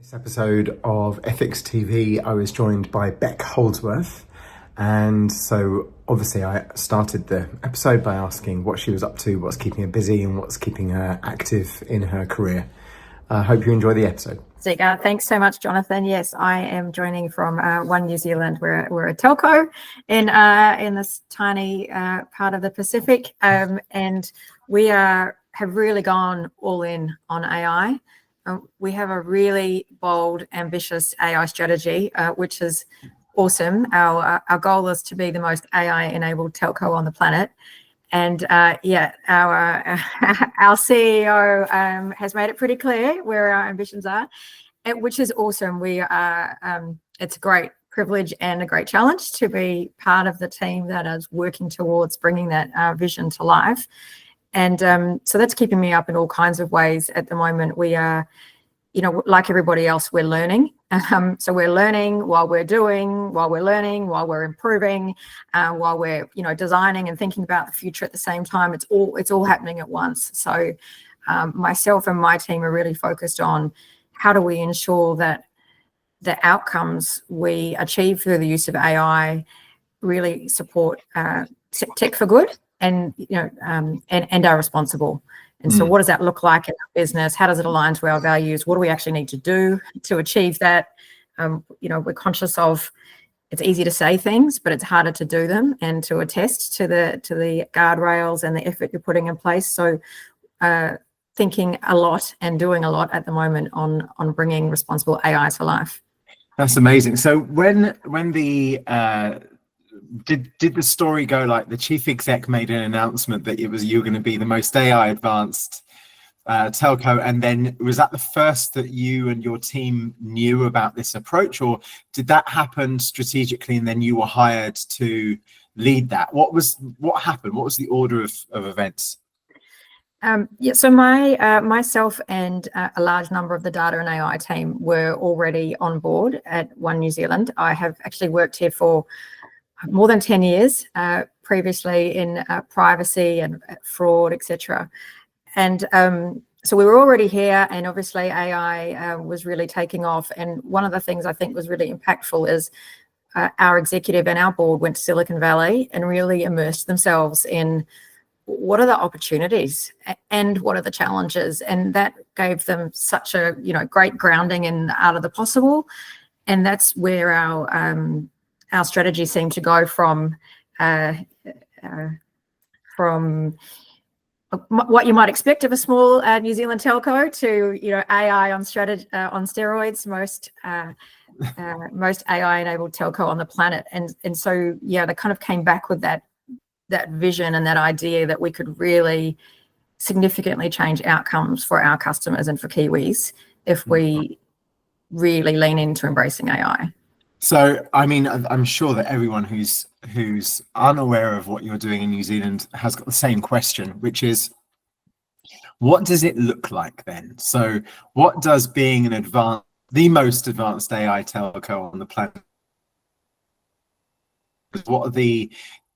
This episode of Ethics TV, I was joined by Bec Holdsworth. And so obviously I started the episode by asking what she was up to, what's keeping her busy and what's keeping her active in her career. I hope you enjoy the episode. Thanks so much, Jonathan. Yes, I am joining from One New Zealand. We're a telco in this tiny part of the Pacific, and we have really gone all in on AI. We have a really bold, ambitious AI strategy, which is awesome. Our goal is to be the most AI-enabled telco on the planet. And our CEO has made it pretty clear where our ambitions are, which is awesome. We are. It's a great privilege and a great challenge to be part of the team that is working towards bringing that vision to life. And so that's keeping me up in all kinds of ways at the moment. We are, like everybody else, we're learning. So we're learning while we're doing, while we're learning, while we're improving, while we're, designing and thinking about the future at the same time. It's all happening at once. So myself and my team are really focused on how do we ensure that the outcomes we achieve through the use of AI really support tech for good and are responsible. And so what does that look like in our business? How does it align to our values? What do we actually need to do to achieve that? We're conscious of it's easy to say things, but it's harder to do them and to attest to the guardrails and the effort you're putting in place. So thinking a lot and doing a lot at the moment on bringing responsible AI to life. That's amazing. So when the did the story go like the chief exec made an announcement that you were going to be the most AI advanced telco, and then was that the first that you and your team knew about this approach, or did that happen strategically and then you were hired to lead that? What happened? What was the order of events? So myself and a large number of the data and AI team were already on board at One New Zealand. I have actually worked here for more than 10 years, previously in privacy and fraud, etc. And so we were already here, and obviously AI was really taking off. And one of the things I think was really impactful is our executive and our board went to Silicon Valley and really immersed themselves in what are the opportunities and what are the challenges, and that gave them such a great grounding in the art of the possible. And that's where our strategy seemed to go from what you might expect of a small New Zealand telco to AI on steroids, most AI enabled telco on the planet. And so they kind of came back with that vision and that idea that we could really significantly change outcomes for our customers and for Kiwis if we really lean into embracing AI. So, I mean, I'm sure that everyone who's unaware of what you're doing in New Zealand has got the same question, which is, what does it look like then? So what does being the most advanced AI telco on the planet,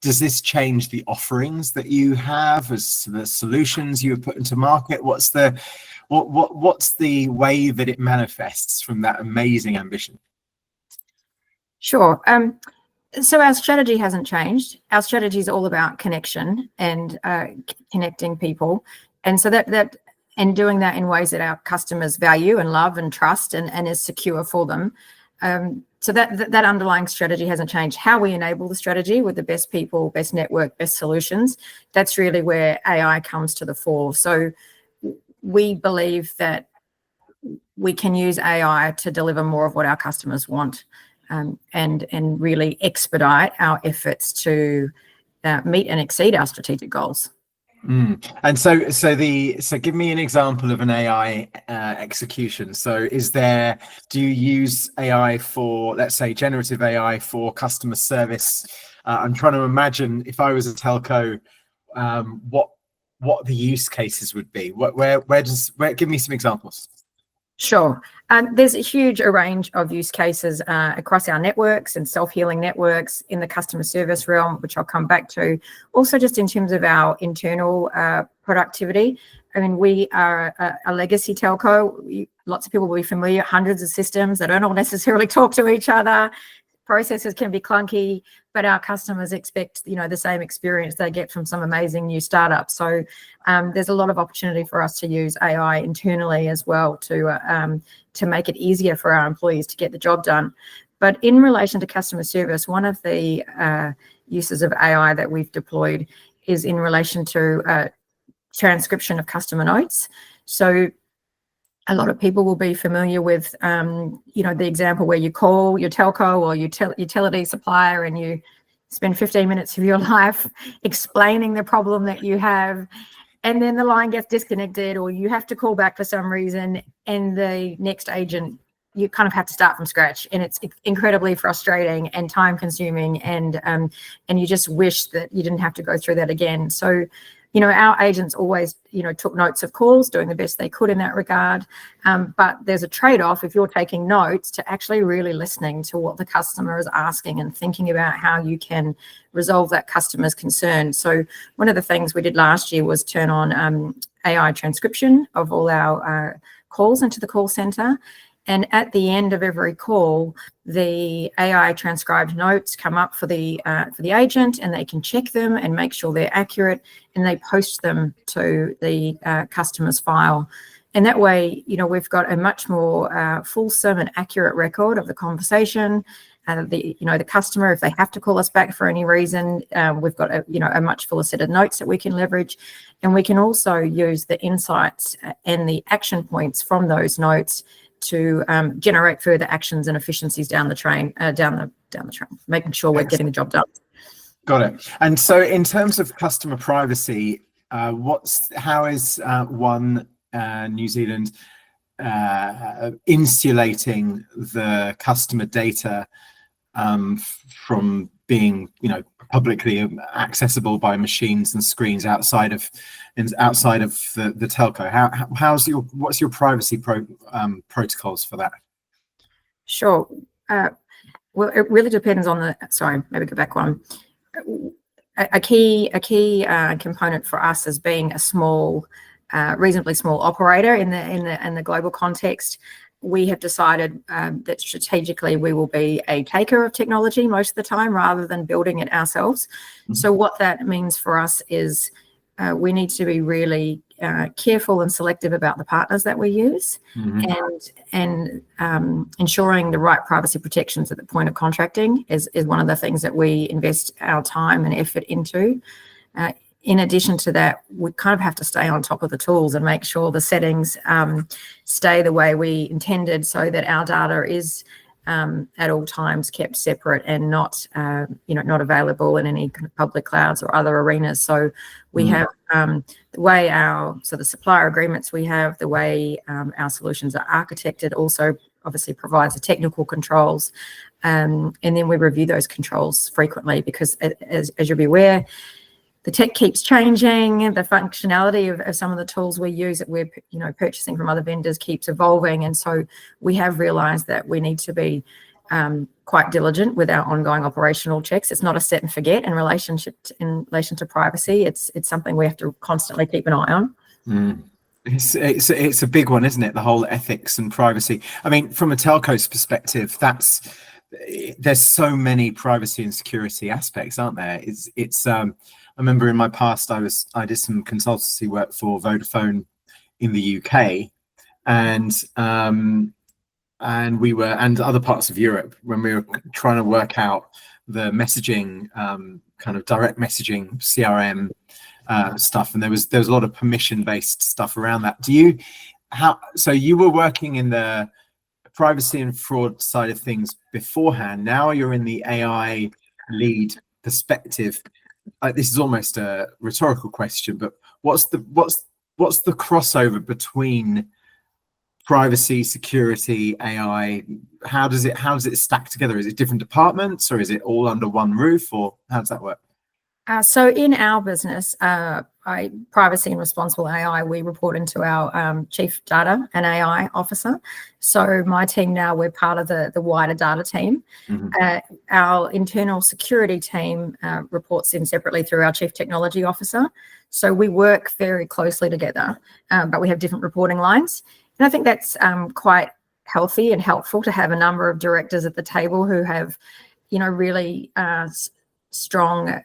does this change the offerings that you have, as the solutions you have put into market? What's the way that it manifests from that amazing ambition? Sure. So our strategy hasn't changed. Our strategy is all about connection and connecting people, and so that and doing that in ways that our customers value and love and trust and is secure for them. So that underlying strategy hasn't changed. How we enable the strategy with the best people, best network, best solutions, that's really where AI comes to the fore. So we believe that we can use AI to deliver more of what our customers want. And really expedite our efforts to meet and exceed our strategic goals. And so give me an example of an AI execution. So do you use AI for, let's say, generative AI for customer service? I'm trying to imagine, if I was a telco, what the use cases would be. Where give me some examples. Sure. There's a huge range of use cases across our networks and self-healing networks in the customer service realm, which I'll come back to. Also, just in terms of our internal productivity, I mean, we are a legacy telco. Lots of people will be familiar, hundreds of systems that don't all necessarily talk to each other. Processes can be clunky, but our customers expect, the same experience they get from some amazing new startups. So there's a lot of opportunity for us to use AI internally as well to make it easier for our employees to get the job done. But in relation to customer service, one of the uses of AI that we've deployed is in relation to transcription of customer notes. So a lot of people will be familiar with, the example where you call your telco or utility supplier and you spend 15 minutes of your life explaining the problem that you have, and then the line gets disconnected or you have to call back for some reason, and the next agent, you kind of have to start from scratch, and it's incredibly frustrating and time consuming, and you just wish that you didn't have to go through that again. So our agents always, took notes of calls, doing the best they could in that regard. But there's a trade-off if you're taking notes to actually really listening to what the customer is asking and thinking about how you can resolve that customer's concern. So one of the things we did last year was turn on AI transcription of all our calls into the call center. And at the end of every call, the AI transcribed notes come up for the agent, and they can check them and make sure they're accurate, and they post them to the customer's file. And that way, we've got a much more fulsome and accurate record of the conversation. The customer, if they have to call us back for any reason, we've got a much fuller set of notes that we can leverage, and we can also use the insights and the action points from those notes to generate further actions and efficiencies down the train, making sure we're getting the job done. Got it. And so, in terms of customer privacy, how is One New Zealand insulating the customer data from being, publicly accessible by machines and screens outside of the telco? What's your privacy protocols for that? Sure. Well, it really depends on sorry, maybe go back one. A key component for us as being a small, reasonably small operator in the global context, we have decided that strategically we will be a taker of technology most of the time rather than building it ourselves. Mm-hmm. So what that means for us is we need to be really careful and selective about the partners that we use, mm-hmm. and ensuring the right privacy protections at the point of contracting is one of the things that we invest our time and effort into. In addition to that, we kind of have to stay on top of the tools and make sure the settings stay the way we intended, so that our data is at all times kept separate and not available in any kind of public clouds or other arenas. So we have the way the supplier agreements we have, the way our solutions are architected also obviously provides the technical controls, and then we review those controls frequently because, as you'll be aware, the tech keeps changing. The functionality of some of the tools we use that we're purchasing from other vendors keeps evolving, and so we have realised that we need to be quite diligent with our ongoing operational checks. It's not a set and forget in relation to privacy. It's something we have to constantly keep an eye on. Mm. It's a big one, isn't it? The whole ethics and privacy. I mean, from a telco's perspective, there's so many privacy and security aspects, aren't there? I remember in my past, I did some consultancy work for Vodafone in the UK, and other parts of Europe when we were trying to work out the messaging, kind of direct messaging CRM stuff, and there was a lot of permission-based stuff around that. So you were working in the privacy and fraud side of things beforehand. Now you're in the AI lead perspective. This is almost a rhetorical question, but what's the crossover between privacy, security, AI? How does it stack together? Is it different departments, or is it all under one roof, or how does that work? So in our business, privacy and responsible AI, we report into our Chief Data and AI Officer. So my team now, we're part of the wider data team. Our internal security team reports in separately through our Chief Technology Officer. So we work very closely together, but we have different reporting lines. And I think that's quite healthy and helpful to have a number of directors at the table who have, really strong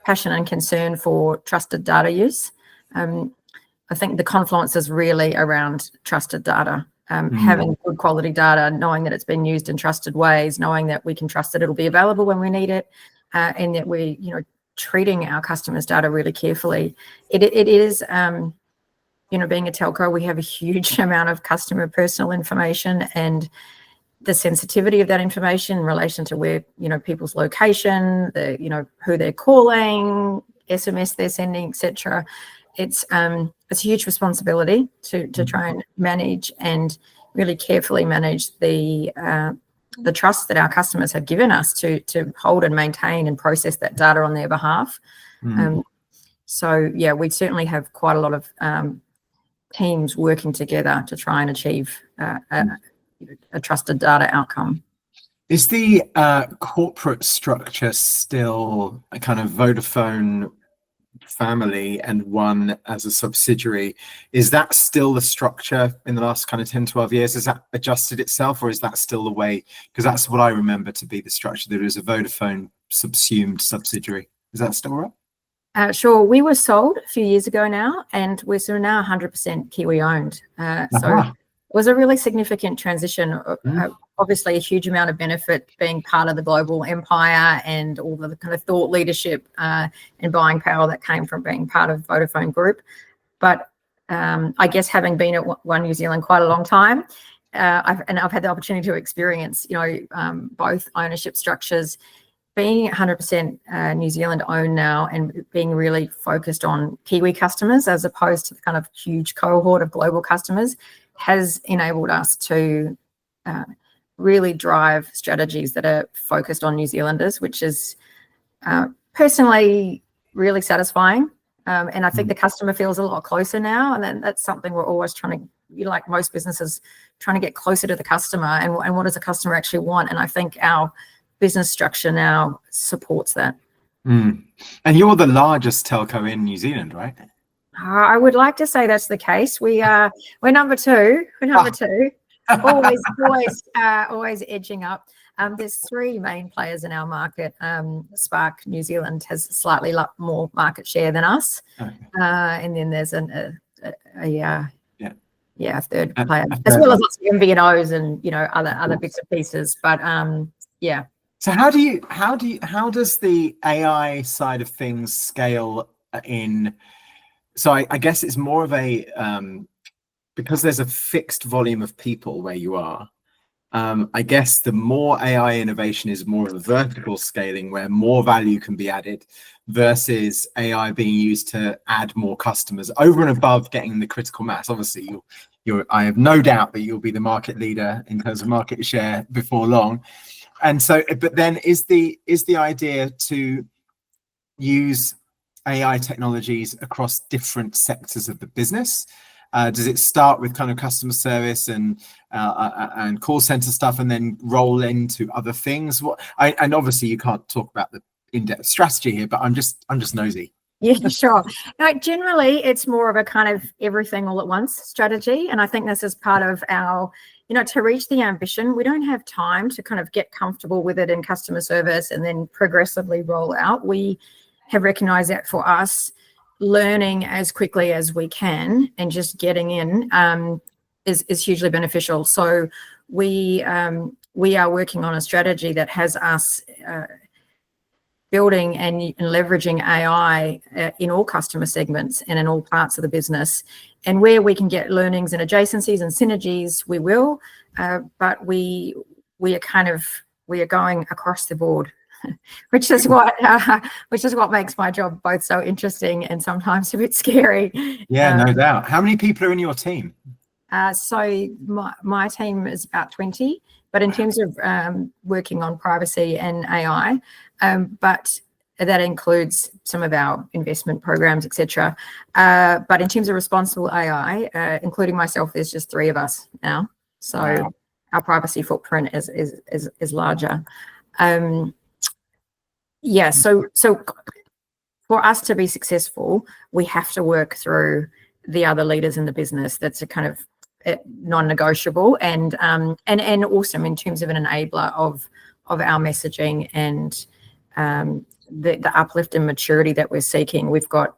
passion and concern for trusted data use. I think the confluence is really around trusted data, having good quality data, knowing that it's been used in trusted ways, knowing that we can trust that it'll be available when we need it, and that we, treating our customers' data really carefully. It is, being a telco, we have a huge amount of customer personal information, and the sensitivity of that information in relation to where, people's location, who they're calling, SMS they're sending, etc. It's a huge responsibility to try and manage and really carefully manage the trust that our customers have given us to hold and maintain and process that data on their behalf. So yeah, we certainly have quite a lot of teams working together to try and achieve a trusted data outcome. Is the corporate structure still a kind of Vodafone family and one as a subsidiary? Is that still the structure in the last kind of 10, 12 years? Has that adjusted itself, or is that still the way? Because that's what I remember to be the structure. There is a Vodafone subsumed subsidiary. Is that still right? Sure. We were sold a few years ago now, and we're now 100% Kiwi owned. So it was a really significant transition. Obviously, a huge amount of benefit being part of the global empire and all the kind of thought leadership and buying power that came from being part of Vodafone Group. But I guess having been at One New Zealand quite a long time, I've had the opportunity to experience, both ownership structures. Being 100% New Zealand owned now and being really focused on Kiwi customers as opposed to the kind of huge cohort of global customers has enabled us to really drive strategies that are focused on New Zealanders, which is personally really satisfying. And I think the customer feels a lot closer now. And then that's something we're always trying to, like most businesses, trying to get closer to the customer and what does the customer actually want. And I think our business structure now supports that. And you're the largest telco in New Zealand, right? I would like to say that's the case. We're number two. We're number two. Always edging up. There's three main players in our market. Spark New Zealand has slightly more market share than us, and then there's a third player, as well as lots of MVNOs and other bits and pieces. But yeah. So how does the AI side of things scale in? So I guess it's more of a because there's a fixed volume of people where you are. I guess the more AI innovation is more of a vertical scaling where more value can be added versus AI being used to add more customers over and above getting the critical mass. Obviously, I have no doubt that you'll be the market leader in terms of market share before long. And so, but then is the idea to use AI technologies across different sectors of the business? Does it start with kind of customer service and call center stuff and then roll into other things? And obviously you can't talk about the in-depth strategy here, but I'm just nosy. Yeah, sure. No, generally it's more of a kind of everything all at once strategy. And I think this is part of our, to reach the ambition, we don't have time to kind of get comfortable with it in customer service and then progressively roll out. We have recognized that for us, learning as quickly as we can and just getting in is hugely beneficial. So we are working on a strategy that has us building and leveraging AI in all customer segments and in all parts of the business. And where we can get learnings and adjacencies and synergies, we will. But we are going across the board, which is what makes my job both so interesting and sometimes a bit scary. Yeah, no doubt. How many people are in your team? So my team is about 20, but in terms of working on privacy and AI, but that includes some of our investment programs, etc. But in terms of responsible AI, including myself, there's just 3 of us now. So Wow. our privacy footprint is larger. So for us to be successful, we have to work through the other leaders in the business. That's a kind of non-negotiable, and awesome in terms of an enabler of our messaging and the uplift in maturity that we're seeking. We've got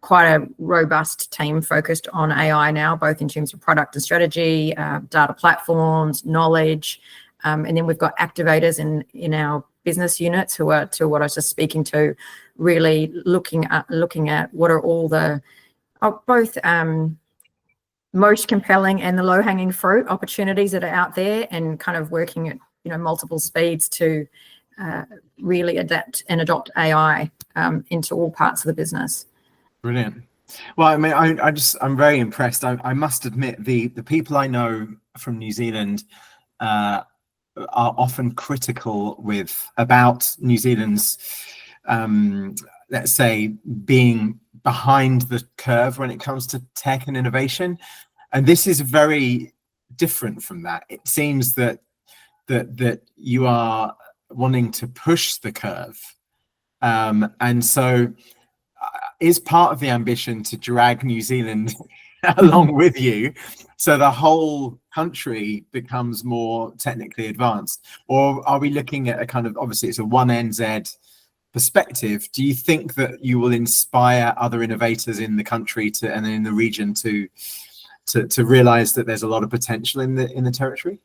quite a robust team focused on AI now, both in terms of product and strategy, data platforms, knowledge, and then we've got activators in our business units who are, to what I was just speaking to, really looking at what are all the both most compelling and the low-hanging fruit opportunities that are out there, and kind of working at multiple speeds to really adapt and adopt AI into all parts of the business. Brilliant. Well, I mean, I'm very impressed. I must admit, the people I know from New Zealand are often critical about New Zealand's, let's say, being behind the curve when it comes to tech and innovation, and this is very different from that. It seems that you are wanting to push the curve, and so is part of the ambition to drag New Zealand along with you, so the whole country becomes more technically advanced? Or are we looking at a kind of, obviously it's a one NZ perspective, do you think that you will inspire other innovators in the country and in the region to realize that there's a lot of potential in the territory?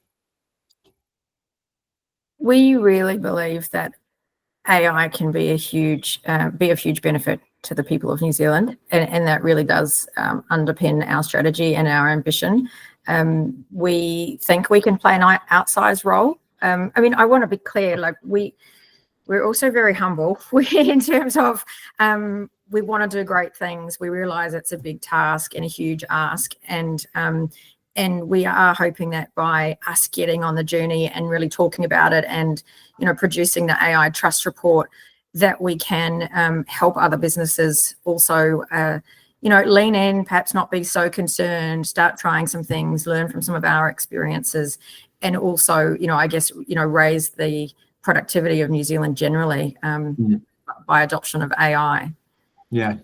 We really believe that AI can be of huge benefit to the people of New Zealand, and that really does underpin our strategy and our ambition. We think we can play an outsized role. I mean, I want to be clear, like we're also very humble in terms of we want to do great things. We realize it's a big task and a huge ask, and we are hoping that by us getting on the journey and really talking about it, and producing the AI trust report, that we can help other businesses also lean in, perhaps not be so concerned, start trying some things, learn from some of our experiences, and also I guess raise the productivity of New Zealand generally by adoption of AI. Yeah,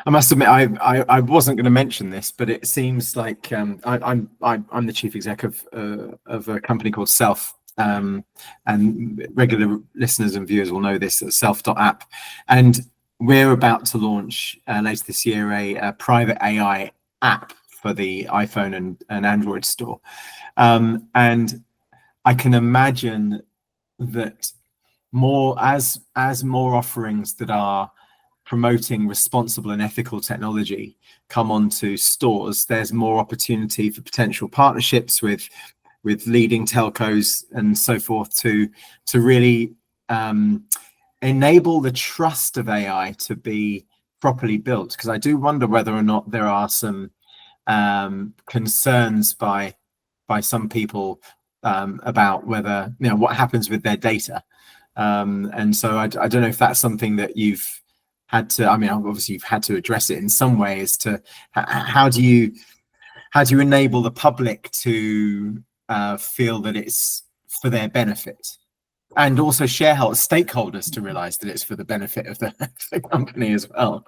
I must admit, I wasn't going to mention this, but it seems like I'm the chief exec of a company called Self, and regular listeners and viewers will know this, Self.app, and we're about to launch later this year a private AI app for the iPhone and Android store, and I can imagine that as more offerings that are promoting responsible and ethical technology come onto stores, there's more opportunity for potential partnerships with leading telcos and so forth to really enable the trust of AI to be properly built. Because I do wonder whether or not there are some concerns by some people about whether what happens with their data, and so I don't know if that's something that you've had to, I mean, obviously you've had to address it in some way, as to how do you enable the public to feel that it's for their benefit, and also stakeholders to realize that it's for the benefit of the company as well.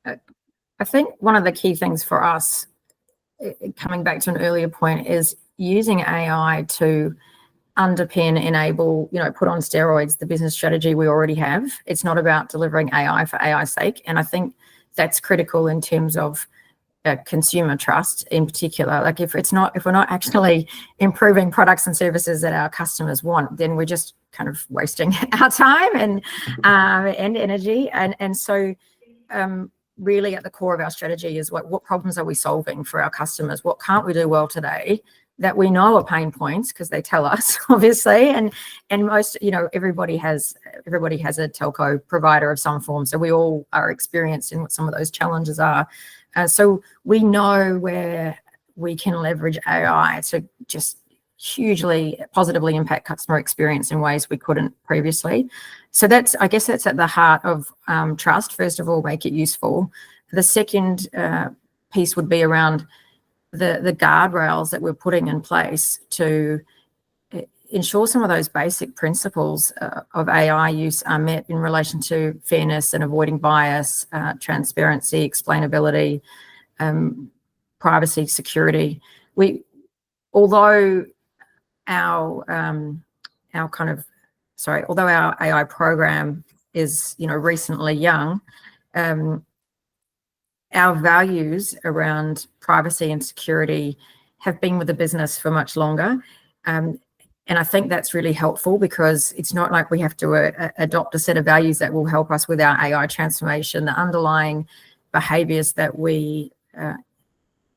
I think one of the key things for us, coming back to an earlier point, is using AI to underpin, enable, put on steroids the business strategy we already have. It's not about delivering AI for AI's sake, and I think that's critical in terms of consumer trust in particular. Like if we're not actually improving products and services that our customers want, then we're just kind of wasting our time and energy. And so really at the core of our strategy is what problems are we solving for our customers? What can't we do well today that we know are pain points, because they tell us, obviously, and most, everybody has a telco provider of some form, so we all are experienced in what some of those challenges are. So we know where we can leverage AI to just hugely positively impact customer experience in ways we couldn't previously. So I guess that's at the heart of trust. First of all, make it useful. The second piece would be around the guardrails that we're putting in place to ensure some of those basic principles of AI use are met in relation to fairness and avoiding bias, transparency, explainability, privacy, security. Although our AI program is recently young, our values around privacy and security have been with the business for much longer. And I think that's really helpful, because it's not like we have to adopt a set of values that will help us with our AI transformation. The underlying behaviors that we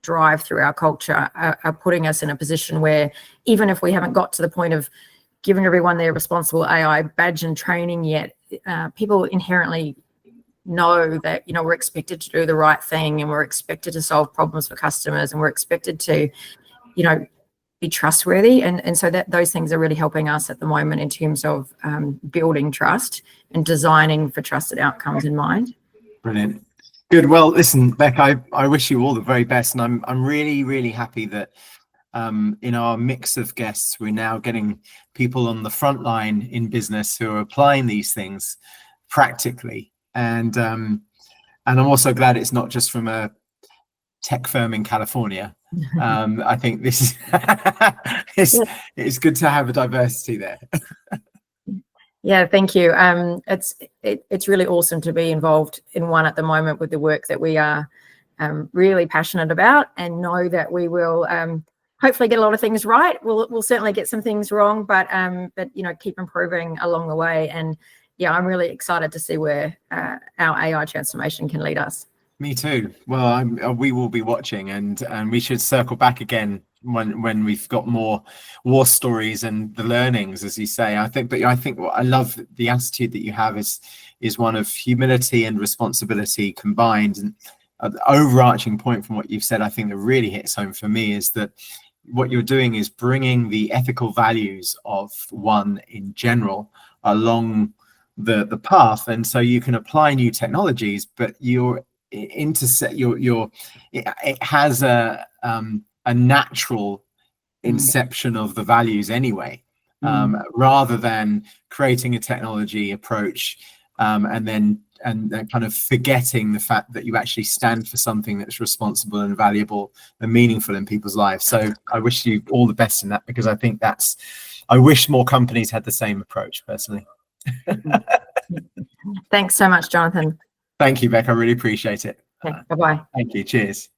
drive through our culture are putting us in a position where, even if we haven't got to the point of giving everyone their responsible AI badge and training yet, people inherently know that we're expected to do the right thing, and we're expected to solve problems for customers, and we're expected to be trustworthy, and so that those things are really helping us at the moment in terms of building trust and designing for trusted outcomes in mind. Brilliant. Good. Well, listen, Bec, I wish you all the very best, and I'm really, really happy that in our mix of guests, we're now getting people on the front line in business who are applying these things practically. And I'm also glad it's not just from a tech firm in California. I think this is it's good to have a diversity there. Yeah, thank you. It's really awesome to be involved in one at the moment with the work that we are really passionate about, and know that we will hopefully get a lot of things right. We'll certainly get some things wrong, but keep improving along the way. And yeah, I'm really excited to see where our AI transformation can lead us. Me too. Well, we will be watching, and we should circle back again when we've got more war stories and the learnings, as you say. I think what I love, the attitude that you have is one of humility and responsibility combined. And the overarching point from what you've said, I think that really hits home for me, is that what you're doing is bringing the ethical values of one in general along the path, and so you can apply new technologies, but it has a natural inception of the values anyway, rather than creating a technology approach and then kind of forgetting the fact that you actually stand for something that's responsible and valuable and meaningful in people's lives. So I wish you all the best in that, because I think I wish more companies had the same approach, personally. Thanks so much, Jonathan. Thank you, Bec. I really appreciate it. Okay, bye-bye. Thank you. Cheers.